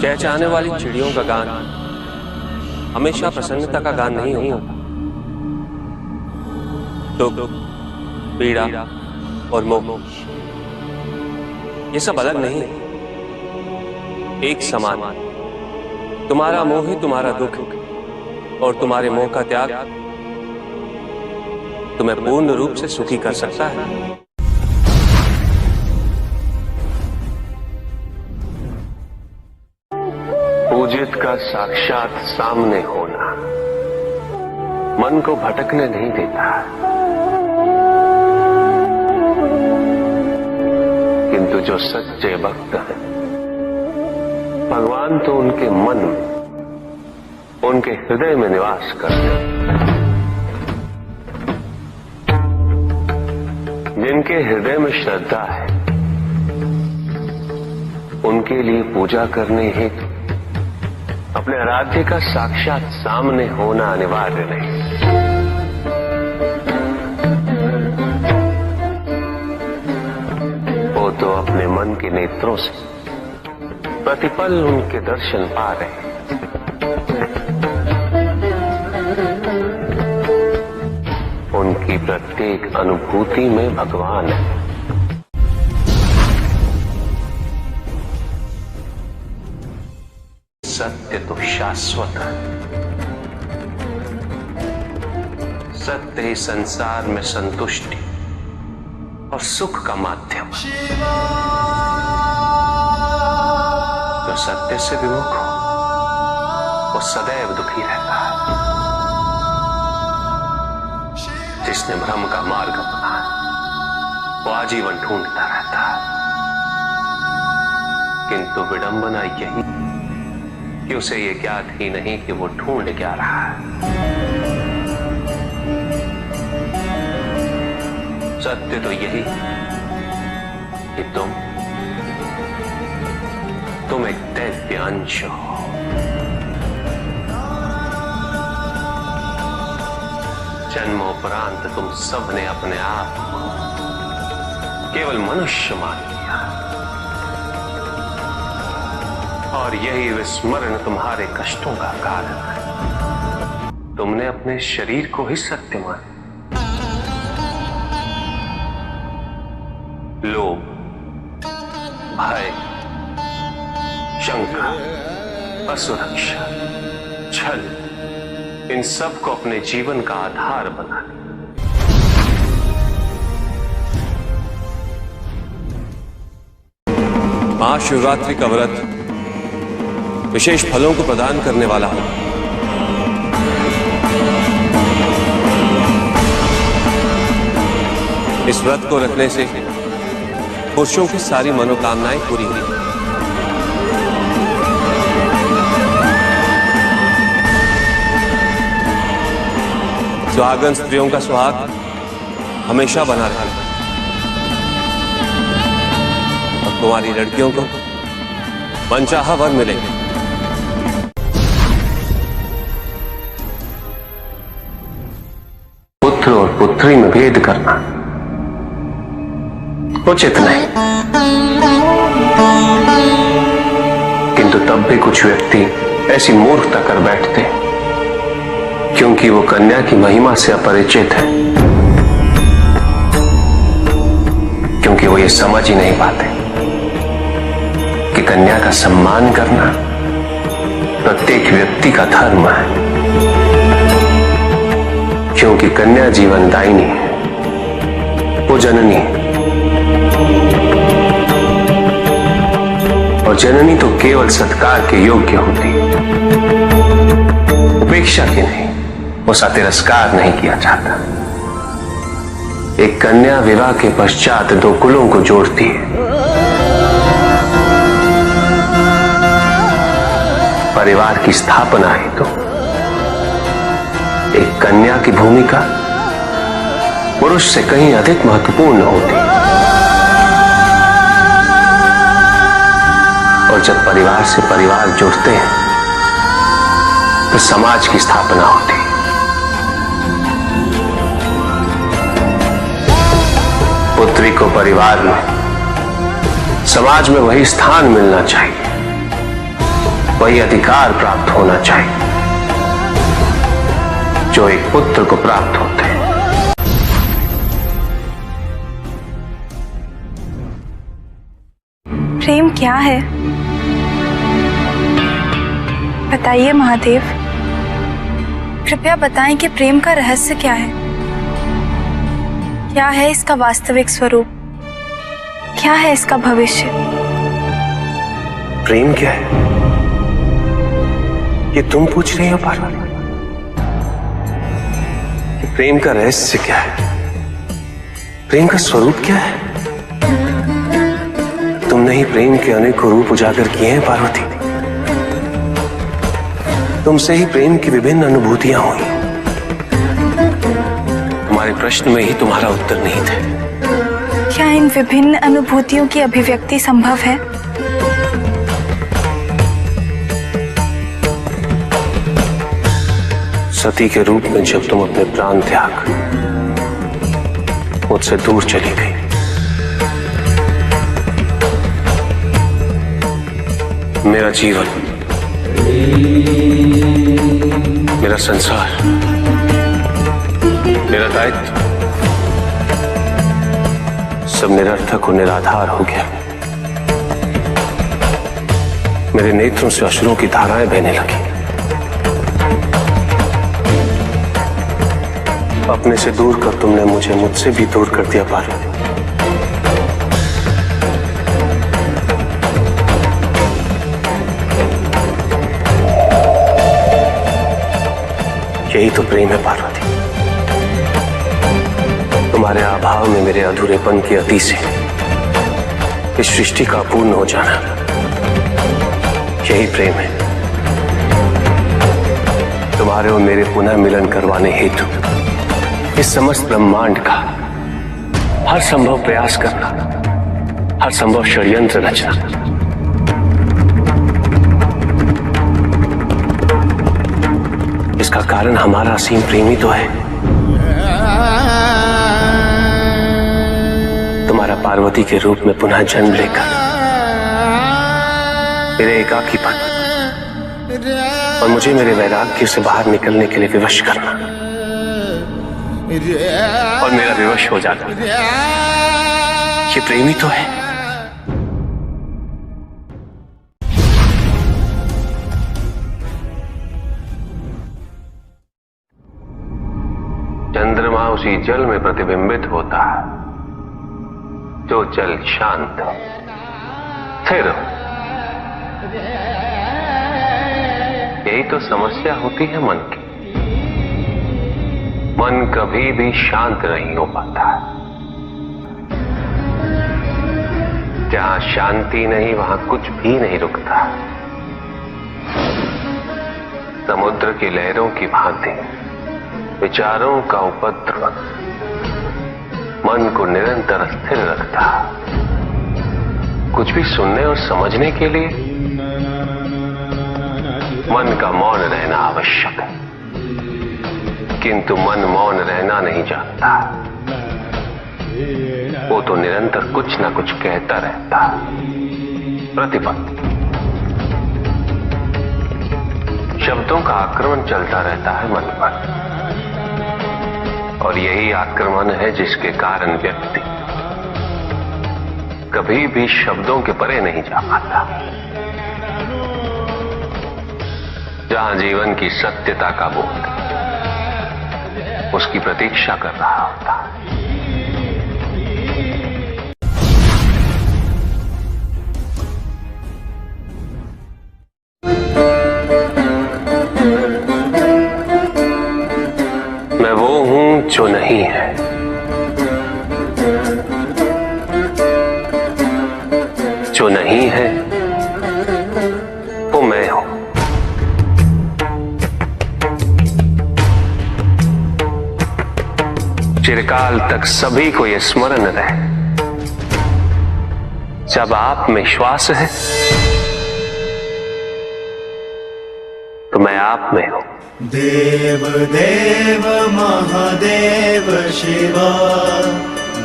चहचहाने वाली चिड़ियों का गान हमेशा प्रसन्नता का गान नहीं होता। दुख, पीड़ा और मोह ये सब अलग नहीं, एक समान। तुम्हारा मोह ही तुम्हारा दुख और तुम्हारे मोह का त्याग तुम्हें पूर्ण रूप से सुखी कर सकता है। पूजित का साक्षात सामने होना मन को भटकने नहीं देता, किंतु जो सच्चे भक्त हैं भगवान तो उनके मन में, उनके हृदय में निवास करते हैं। जिनके हृदय में श्रद्धा है उनके लिए पूजा करने हेतु अपने आराध्य का साक्षात सामने होना अनिवार्य नहीं। वो तो अपने मन के नेत्रों से प्रतिपल उनके दर्शन पा रहे हैं। उनकी प्रत्येक अनुभूति में भगवान है। सत्य तो शाश्वत है। सत्य ही संसार में संतुष्टि और सुख का माध्यम। जो सत्य से विमुख हो वो सदैव दुखी रहता है। जिसने भ्रम का मार्ग अपना वो आजीवन ढूंढता रहता है, किंतु विडंबना यही कि उसे ये ज्ञात ही नहीं कि वो ढूंढ क्या रहा है। सत्य तो यही कि तुम एक दैव्य अंश हो। जन्मोपरांत तुम सबने अपने आप को केवल मनुष्य मान लिया और यही विस्मरण तुम्हारे कष्टों का कारण है। तुमने अपने शरीर को ही सत्य माना। लोभ, भय, शंका, असुरक्षा, छल इन सब को अपने जीवन का आधार बना लिया। महाशिवरात्रि का व्रत विशेष फलों को प्रदान करने वाला है। इस व्रत को रखने से पुरुषों की सारी मनोकामनाएं पूरी हुई। सुहागन स्त्रियों का सुहाग हमेशा बना रहेगा और तुम्हारी लड़कियों को मनचाहा वर मिलेगा। पुत्र और पुत्री में भेद करना उचित नहीं, किंतु तब भी कुछ व्यक्ति ऐसी मूर्खता कर बैठते क्योंकि वो कन्या की महिमा से अपरिचित है, क्योंकि वो ये समझ ही नहीं पाते कि कन्या का सम्मान करना प्रत्येक व्यक्ति का धर्म है, क्योंकि कन्या जीवनदायिनी है, वो जननी है और जननी तो केवल सत्कार के योग्य होती, उपेक्षा की नहीं, उसका तिरस्कार नहीं किया जाता। एक कन्या विवाह के पश्चात दो कुलों को जोड़ती है। परिवार की स्थापना है तो एक कन्या की भूमिका पुरुष से कहीं अधिक महत्वपूर्ण होती है। और जब परिवार से परिवार जुड़ते हैं तो समाज की स्थापना होती है। पुत्री को परिवार में, समाज में वही स्थान मिलना चाहिए वही अधिकार प्राप्त होना चाहिए जो एक पुत्र को प्राप्त होते हैं। प्रेम क्या है? बताइए महादेव, कृपया बताएं कि प्रेम का रहस्य क्या है? क्या है इसका वास्तविक स्वरूप? क्या है इसका भविष्य? प्रेम क्या है ये तुम पूछ रही हो पार्वती? प्रेम का रहस्य क्या है? प्रेम का स्वरूप क्या है? तुमने ही प्रेम के अनेकों रूप उजागर किए हैं पार्वती। तुमसे ही प्रेम की विभिन्न अनुभूतियां हुई। तुम्हारे प्रश्न में ही तुम्हारा उत्तर नहीं थे। क्या इन विभिन्न अनुभूतियों की अभिव्यक्ति संभव है? सती के रूप में जब तुम अपने प्राण त्याग मुझसे दूर चली गई, मेरा जीवन, मेरा संसार, मेरा दायित्व सब निरर्थक और निराधार हो गया। मेरे नेत्रों से अश्रुओं की धाराएं बहने लगी। अपने से दूर कर तुमने मुझे मुझसे भी दूर कर दिया पार्वती। यही तो प्रेम है पार्वती। तुम्हारे अभाव में मेरे अधूरेपन की अति से इस सृष्टि का पूर्ण हो जाना, यही प्रेम है। तुम्हारे और मेरे पुनः मिलन करवाने हेतु इस समस्त ब्रह्मांड का हर संभव प्रयास करना, हर संभव षड्यंत्र रचना। इसका कारण हमारा असीम प्रेमी तो है। तुम्हारा पार्वती के रूप में पुनः जन्म लेकर मेरे एकाकीपन और मुझे मेरे वैराग्य से बाहर निकलने के लिए विवश करना और मेरा विवश हो जाना, ये प्रेमी तो है। चंद्रमा उसी जल में प्रतिबिंबित होता है जो जल शांत है, स्थिर। यही तो समस्या होती है मन की। मन कभी भी शांत नहीं हो पाता। जहां शांति नहीं वहां कुछ भी नहीं रुकता। समुद्र की लहरों की भांति विचारों का उपद्रव मन को निरंतर स्थिर रखता। कुछ भी सुनने और समझने के लिए मन का मौन रहना आवश्यक है, किंतु मन मौन रहना नहीं जानता। वो तो निरंतर कुछ ना कुछ कहता रहता, प्रतिपल शब्दों का आक्रमण चलता रहता है मन पर। और यही आक्रमण है जिसके कारण व्यक्ति कभी भी शब्दों के परे नहीं जा पाता। जहां जीवन की सत्यता का बोध उसकी प्रतीक्षा कर रहा होता। मैं वो हूं जो नहीं है, जो नहीं है वो मैं हूं। चिरकाल तक सभी को यह स्मरण रहे, जब आप में श्वास है तो मैं आप में हूं। देव देव महादेव शिवा,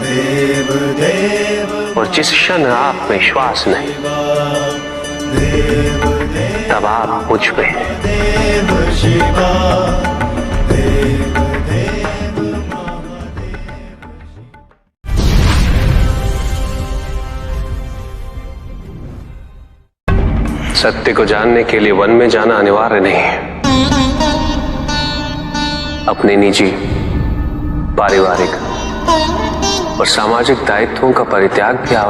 देव देव और जिस क्षण आप में श्वास नहीं तब आप मुझ पे देव शिवा सत्य को जानने के लिए वन में जाना अनिवार्य नहीं है। अपने निजी, पारिवारिक और सामाजिक दायित्वों का परित्याग भी आवश्यक